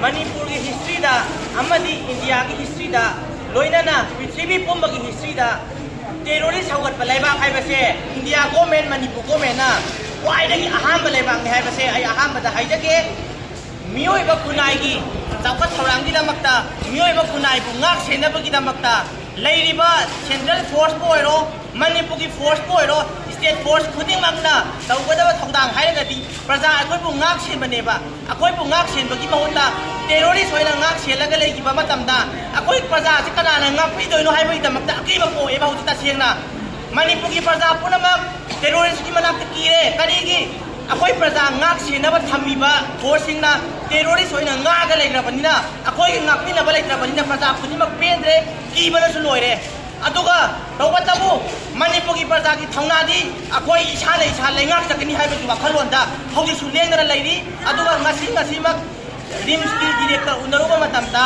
मणिपुर की हिस्ट्री दा अमदी इंडिया की हिस्ट्री दा लोइनाना पृथ्वी पुंब की हिस्ट्री दा टेरोरिस्ट हौगत पलाइबा हाइबसे इंडिया गवर्नमेंट मणिपुर गवर्नमेंट ना वाइदगी अहाम लेबांग ने हाइबसे आई अहाम बदा हाइजके मियोइबा खुनाइगी चावखत थौरांगी दमकता मियोइबा खुनाइबु ngak senabagi दमकता लेरिबा सेंट्रल फोर्स को ओइरो मणिपुर की फोर्स को ओइरो स्टेट फोर्स खुदिंगमकना तौगदबा थौदांग हाइरगदी प्रजा अखोइबु ngak सेनबनेबा अखोइबु ngak सेनबगी महुता टेरोरिस्ट होइना ngak सेलगा लेगिबा मतमदा अखोइ प्रजा से कनाना ngak पिदोइनो हाइबगी दमकता अकीबा पोएबा हुजिता सेंगना मणिपुर की प्रजा पुनमक टेरोरिस्ट की मनाक कीरे करीगी अखोइ प्रजा ngak सेनबा थमीबा फोर्सिंगना टेरोरिस्ट होइना ngaka लेग्रबनिना अखोइ ngakपिनबा लेग्रबनिना प्रजा खुदिमक पेंद्रे कीबनसु लोइरे अदुगा तौबतबु मणिपुर की प्रजा की थौनादी अखोइ इसाने इसा लेंगाक सकनी हाइबगी वखलोंदा हौजिसु लेंगना लेरी अदुगा ngasi रिम्स की डायरेक्टर उनरुबा मतमदा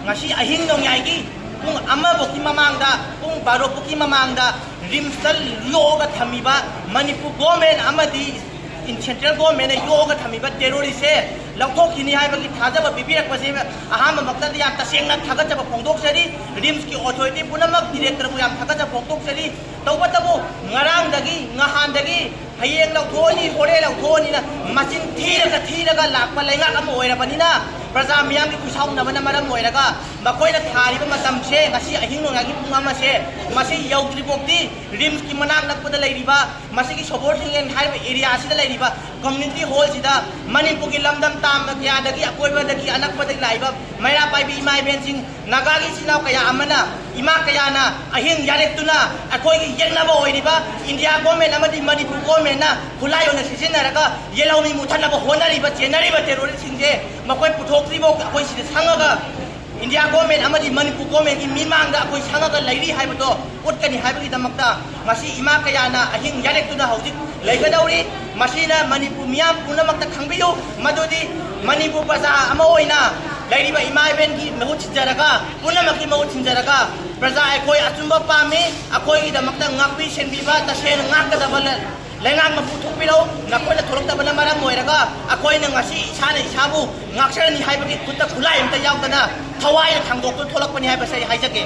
ngasi अहिंग नोंयाइगी पुंग अमाबोकी ममांगदा पुंग बारोबोकी ममांगदा रिम्सल योगा थमीबा मणिपुर गवर्नमेंट अमदी इन सेंट्रल गवर्नमेंट योगा थमीबा टेरोरिस्ट से लौथोखिनी हाइबगी थाजब पिबिरकपसे अहाम मक्तद याम तसेंगना थागजब फोंदोक्सरी रिम्स की अथॉरिटी पुनमक डायरेक्टर को याम थागजब फोंदोक्सरी तौबतबु ngaraangdagi ngahandagi hayeng लौथोनी होरे लौथोनीना मचिन थीरगा लाकपा लेंगाक अम ओइरबनिना प्रजा मियाम की खुसाउनबना मरम ओइरगा मखोइना थारिबा मतमसे ngasi अहिंग नोंगागी पुंग अमसे मसी यौद्रिबोक्ति रिम्स की मनाक नकपदा लेरिबा मसी की सपोर्ट हिंगेन हाइबा एरिया सिदा लेरिबा कम्युनिटी हॉल सिदा मणिपुर की लमदम ताम कयादगी अकोइबदगी अनकपदगी लाइबा मैरा पाइबी इमा इबेंसिंग नागागी सिनाव कया अमना इमा कयाना अहिंग यारेक्तुना अखोइगी येनबा ओइरिबा इंडिया गवर्नमेंट अमदी मणिपुर गवर्नमेंट ना खुलायोना सिसिनरगा येलौमी मुथनबा होनरिबा चेनरिबा टेरोरिस्ट सिंजे मखोइ पुथोक्त्रिबो अखोइ सिदा संगगा इंडिया गवर्नमेंट अमदी मणिपुर गवर्नमेंट की मिमांगदा अखोइ संगगा लैरी हाइबदो उटकनी हाइबगी दमकता मसी इमा कयाना अहिंग यारेक्तुना हौजिक लेगदौरी मसीना मणिपुर मियाम पुनमकता खंगबियो मदुदी मणिपुर प्रजा अमा ओइना लैरिबा इमा इबेन की महु छिंजरगा पुनमकी महु छिंजरगा प्रजा अखोइ अचुंबा पामे अखोइ दमकता ngakpi senbiba tasen ngakadaba लेंगांग पुथोपिरो नखोइना थोरक्तबना मरम ओइरगा अखोइना ngasi इसाने इसाबु ngakसरनि हाइबगी खुत्ता खुलाय अमता यावदना थवाइना थांदोक्तु थोलकपनि हाइबसे हाइजगे